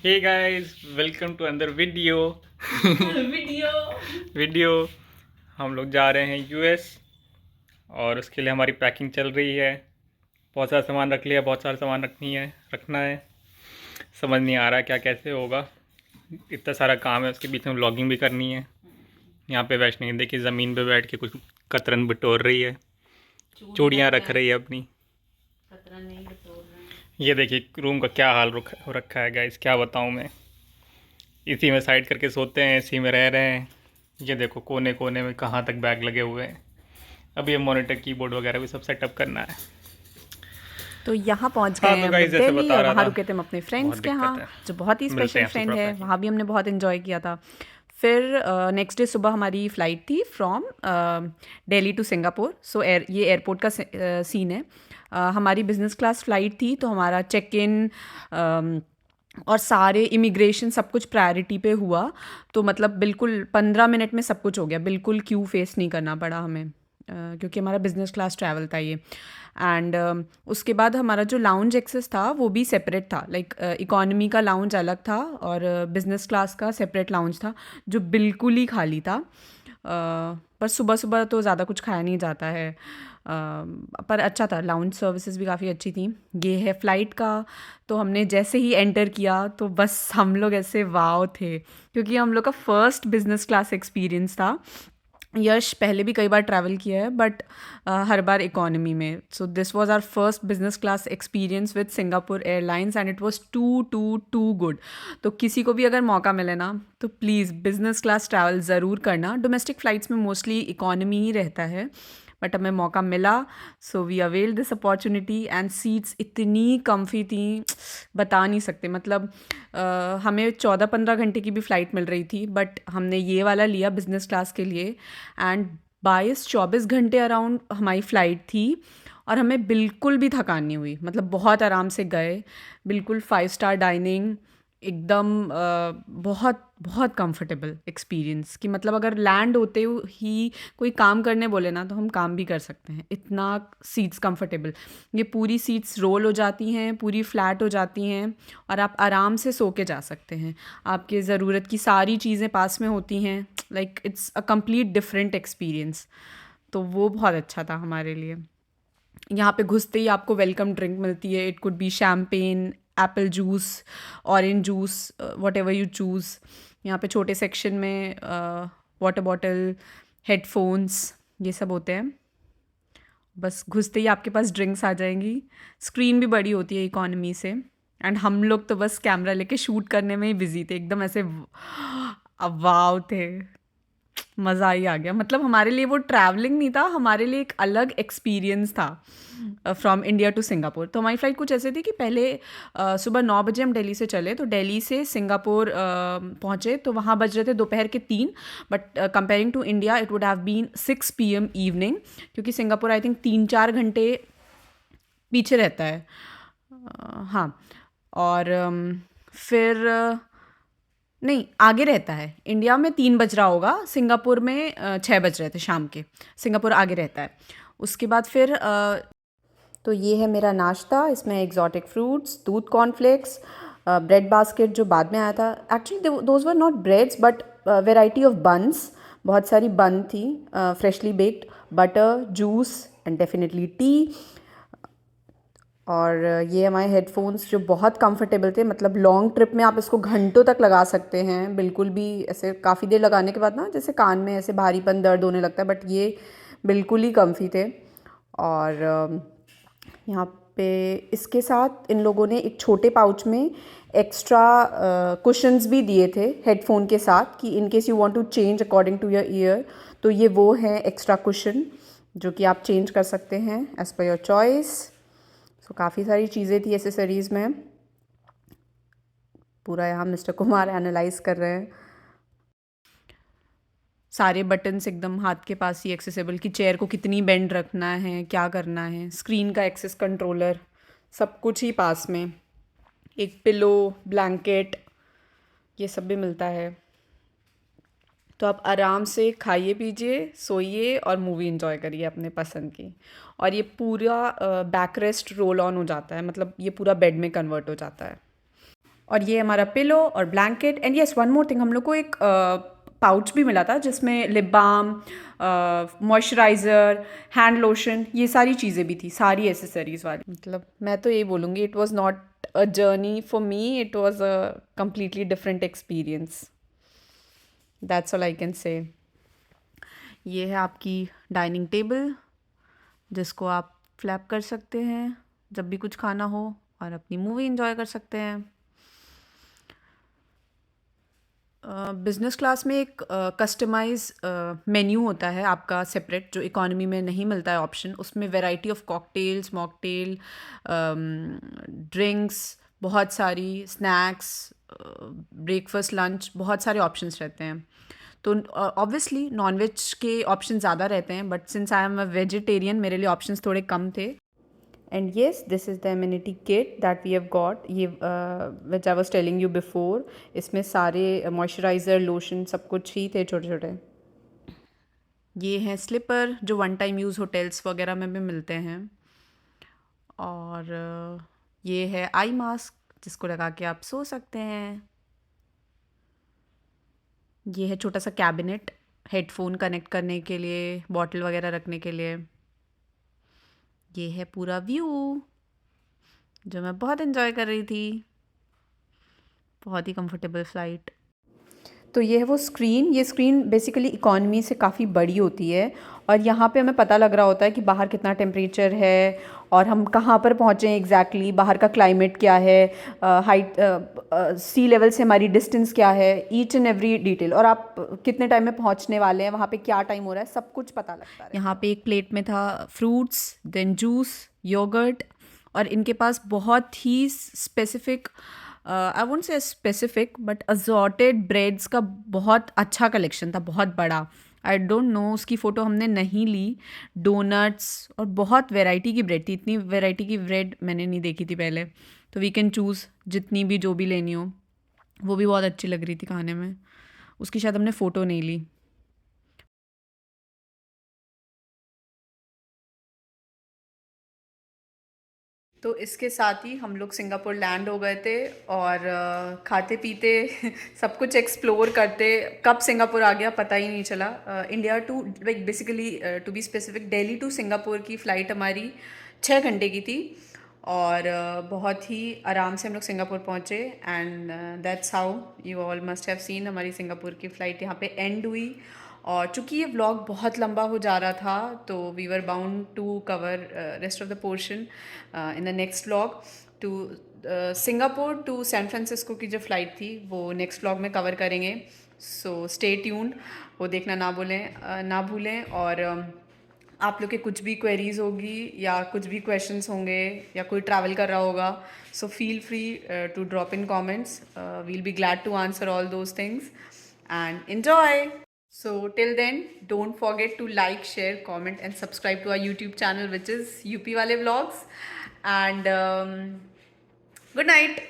Hey guys, welcome to अंदर video. Video video हम लोग जा रहे हैं यूएस और उसके लिए हमारी पैकिंग चल रही है। बहुत सारा सामान रख लिया, बहुत सारा सामान रखना है। समझ नहीं आ रहा क्या कैसे होगा। इतना सारा काम है, उसके बीच में व्लॉगिंग भी करनी है। यहाँ पे वैष्णवी देखिए ज़मीन पे बैठ के कुछ कतरन बटोर रही है, चूड़ियाँ रख रही है अपनी। खतरा नहीं बटोर रहे हैं। ये देखिए रूम का क्या हाल हो रखा है गाइस, क्या बताऊँ मैं। इसी में साइड करके सोते हैं, इसी में रह रहे हैं। ये देखो कोने कोने में कहाँ तक बैग लगे हुए हैं। अब ये मॉनिटर कीबोर्ड वगैरह भी सब सेटअप करना है। तो यहाँ पहुँच गए हाँ हैं तो हम गाइस लोग जैसे दिल्ली बता और रहा वहाँ था, रुके थे हम अपने बहुत फ्रेंड्स के दिक्कत यहाँ, है। जो बहुत ही मिलते स्पेशल हैं फ्रेंड सुपर है। पैकिंग। वहाँ भी हमने बहुत इन्जॉय किया था। फिर नेक्स्ट डे सुबह हमारी फ़्लाइट थी फ्रॉम दिल्ली टू सिंगापुर। सो ये एयरपोर्ट का सीन है। हमारी बिज़नेस क्लास फ़्लाइट थी, तो हमारा चेक इन और सारे इमिग्रेशन सब कुछ प्रायोरिटी पे हुआ। तो मतलब बिल्कुल 15 मिनट में सब कुछ हो गया, बिल्कुल क्यू फेस नहीं करना पड़ा हमें, क्योंकि हमारा बिज़नेस क्लास ट्रैवल था ये। एंड उसके बाद हमारा जो लाउंज एक्सेस था वो भी सेपरेट था। लाइक इकॉनमी का लाउंज अलग था और बिज़नेस क्लास का सेपरेट लाउंज था, जो बिल्कुल ही खाली था। पर सुबह सुबह तो ज़्यादा कुछ खाया नहीं जाता है। पर अच्छा था, लाउंज सर्विसेज भी काफ़ी अच्छी थी। ये है फ़्लाइट का। तो हमने जैसे ही एंटर किया तो बस हम लोग ऐसे वाव थे, क्योंकि हम लोग का फर्स्ट बिज़नेस क्लास एक्सपीरियंस था। यश पहले भी कई बार ट्रैवल किया है, बट हर बार इकोनॉमी में। So this was our first business class experience with Singapore Airlines and it was too too too good. तो किसी को भी अगर मौका मिले ना, तो प्लीज़ बिजनेस क्लास ट्रैवल ज़रूर करना। डोमेस्टिक फ़्लाइट्स में मोस्टली इकोनॉमी ही रहता है, बट हमें मौका मिला, so we avail this opportunity. And seats इतनी कम्फी थी, बता नहीं सकते। मतलब हमें 14-15 घंटे की भी फ़्लाइट मिल रही थी, बट हमने ये वाला लिया बिज़नेस क्लास के लिए। एंड 22-24 घंटे अराउंड हमारी फ़्लाइट थी और हमें बिल्कुल भी थकान नहीं हुई। मतलब बहुत आराम से गए, बिल्कुल 5 स्टार डाइनिंग, एकदम बहुत बहुत कंफर्टेबल एक्सपीरियंस। कि मतलब अगर लैंड होते ही कोई काम करने बोले ना, तो हम काम भी कर सकते हैं, इतना सीट्स कंफर्टेबल। ये पूरी सीट्स रोल हो जाती हैं, पूरी फ्लैट हो जाती हैं और आप आराम से सो के जा सकते हैं। आपके ज़रूरत की सारी चीज़ें पास में होती हैं। Like it's a complete different experience. तो वो बहुत अच्छा था हमारे लिए। यहाँ पे घुसते ही आपको वेलकम ड्रिंक मिलती है। It could be champagne, Apple juice, orange juice, what ever you choose. यहाँ पे छोटे सेक्शन में वाटर बॉटल, हेडफोन्स, ये सब होते हैं। बस घुसते ही आपके पास ड्रिंक्स आ जाएंगी। स्क्रीन भी बड़ी होती है इकॉनमी से। एंड हम लोग तो बस कैमरा लेके शूट करने में ही बिजी थे, एकदम ऐसे वाव थे। मज़ा ही आ गया। मतलब हमारे लिए वो ट्रैवलिंग नहीं था, हमारे लिए एक अलग एक्सपीरियंस था फ्रॉम इंडिया टू सिंगापुर। तो हमारी फ़्लाइट कुछ ऐसे थी कि पहले सुबह 9 बजे हम दिल्ली से चले, तो दिल्ली से सिंगापुर पहुँचे तो वहाँ बज रहे थे दोपहर के 3। But comparing to India it would have been 6 PM evening, क्योंकि सिंगापुर आई थिंक 3-4 घंटे पीछे रहता है। हाँ। और फिर नहीं, आगे रहता है। इंडिया में 3 बज रहा होगा, सिंगापुर में 6 बज रहे थे शाम के। सिंगापुर आगे रहता है। उसके बाद फिर तो ये है मेरा नाश्ता। इसमें एग्जॉटिक फ्रूट्स, दूध कॉर्नफ्लेक्स, ब्रेड बास्केट जो बाद में आया था। Actually those were not breads but variety of buns. बहुत सारी बन थी, freshly baked, butter, juice and definitely T. और ये हमारे हेडफोन्स जो बहुत कंफर्टेबल थे। मतलब लॉन्ग ट्रिप में आप इसको घंटों तक लगा सकते हैं, बिल्कुल भी ऐसे काफ़ी देर लगाने के बाद ना जैसे कान में ऐसे भारीपन दर्द होने लगता है, बट ये बिल्कुल ही कम्फी थे। और यहाँ पे इसके साथ इन लोगों ने एक छोटे पाउच में एक्स्ट्रा कुशन्स भी दिए थे हेडफोन के साथ, कि in case you want to change according to your ear, तो ये वो हैं एक्स्ट्रा कुशन जो कि आप चेंज कर सकते हैं एज़ पर योर चॉइस। सो काफ़ी सारी चीज़ें थी एसेसरीज़ में। पूरा यहाँ मिस्टर कुमार एनालाइज कर रहे हैं। सारे बटन्स एकदम हाथ के पास ही एक्सेसिबल, कि चेयर को कितनी बेंड रखना है, क्या करना है, स्क्रीन का एक्सेस कंट्रोलर, सब कुछ ही पास में। एक पिलो, ब्लैंकेट, ये सब भी मिलता है। तो आप आराम से खाइए पीजिए, सोइए और मूवी एंजॉय करिए अपने पसंद की। और ये पूरा बैक रेस्ट रोल ऑन हो जाता है, मतलब ये पूरा बेड में कन्वर्ट हो जाता है। और ये हमारा पिलो और blanket and yes one more thing, हम लोग को एक पाउच भी मिला था जिसमें lip balm, moisturiser, hand lotion, ये सारी चीज़ें भी थी, सारी एसेसरीज़ वाली। मतलब मैं तो यही बोलूँगी, it was not a journey for me, it was a completely different experience, that's all I can say. ये है आपकी डाइनिंग टेबल जिसको आप फ्लैप कर सकते हैं जब भी कुछ खाना हो और अपनी मूवी एंजॉय कर सकते हैं। बिज़नेस क्लास में एक कस्टमाइज मेन्यू होता है आपका सेपरेट, जो इकोनॉमी में नहीं मिलता है ऑप्शन। उसमें variety of cocktails, mocktail, drinks, बहुत सारी स्नैक्स, ब्रेकफास्ट, लंच, बहुत सारे ऑप्शंस रहते हैं। तो ऑब्वियसली नॉनवेज के ऑप्शन ज़्यादा रहते हैं, but since I am a vegetarian मेरे लिए ऑप्शंस थोड़े कम थे। And yes, this is the amenity kit that we have got, ये which I was telling you before। इसमें सारे मॉइस्चराइज़र, लोशन, सब कुछ ही थे छोटे छोटे। ये हैं स्लीपर जो वन टाइम यूज़ होटल्स वगैरह में भी मिलते हैं। और ये है आई मास्क जिसको लगा के आप सो सकते हैं। ये है छोटा सा कैबिनेट हेडफोन कनेक्ट करने के लिए, बॉटल वगैरह रखने के लिए। ये है पूरा व्यू जो मैं बहुत एंजॉय कर रही थी, बहुत ही कंफर्टेबल फ़्लाइट। तो ये है वो स्क्रीन, ये स्क्रीन बेसिकली इकॉनमी से काफ़ी बड़ी होती है और यहाँ पे हमें पता लग रहा होता है कि बाहर कितना टेम्परेचर है और हम कहाँ पर पहुँचे हैं एग्जैक्टली, बाहर का क्लाइमेट क्या है, हाइट, सी लेवल से हमारी डिस्टेंस क्या है, ईच एंड एवरी डिटेल, और आप कितने टाइम में पहुँचने वाले हैं, वहाँ पे क्या टाइम हो रहा है, सब कुछ पता लगता है। यहाँ पे एक प्लेट में था फ्रूट्स, देन जूस, योगर्ट, और इनके पास बहुत ही specific, I won't say specific but assorted breads का बहुत अच्छा कलेक्शन था, बहुत बड़ा। आई डोंट नो, उसकी फ़ोटो हमने नहीं ली। डोनट्स और बहुत वैरायटी की ब्रेड थी, इतनी वैरायटी की ब्रेड मैंने नहीं देखी थी पहले। तो वी कैन चूज़ जितनी भी, जो भी लेनी हो। वो भी बहुत अच्छी लग रही थी खाने में, उसकी शायद हमने फ़ोटो नहीं ली। तो इसके साथ ही हम लोग सिंगापुर लैंड हो गए थे और खाते पीते सब कुछ एक्सप्लोर करते कब सिंगापुर आ गया पता ही नहीं चला। India to, like basically to be specific, Delhi to Singapore की फ़्लाइट हमारी 6 घंटे की थी और बहुत ही आराम से हम लोग सिंगापुर पहुँचे। And that's how you all must have seen हमारी सिंगापुर की फ़्लाइट यहाँ पे एंड हुई। और चूँकि ये व्लॉग बहुत लंबा हो जा रहा था तो we were bound to cover rest of the portion in the next vlog. To Singapore to San Francisco की जो फ़्लाइट थी वो नेक्स्ट व्लॉग में कवर करेंगे, सो स्टे ट्यून्ड, वो देखना ना भूलें। और आप लोग के कुछ भी क्वेरीज होगी या कुछ भी क्वेश्चंस होंगे या कोई ट्रैवल कर रहा होगा, so feel free to drop in comments, we'll be glad to answer all those things and enjoy. So till then, don't forget to like, share, comment and subscribe to our YouTube channel which is UP Wale Vlogs, and good night.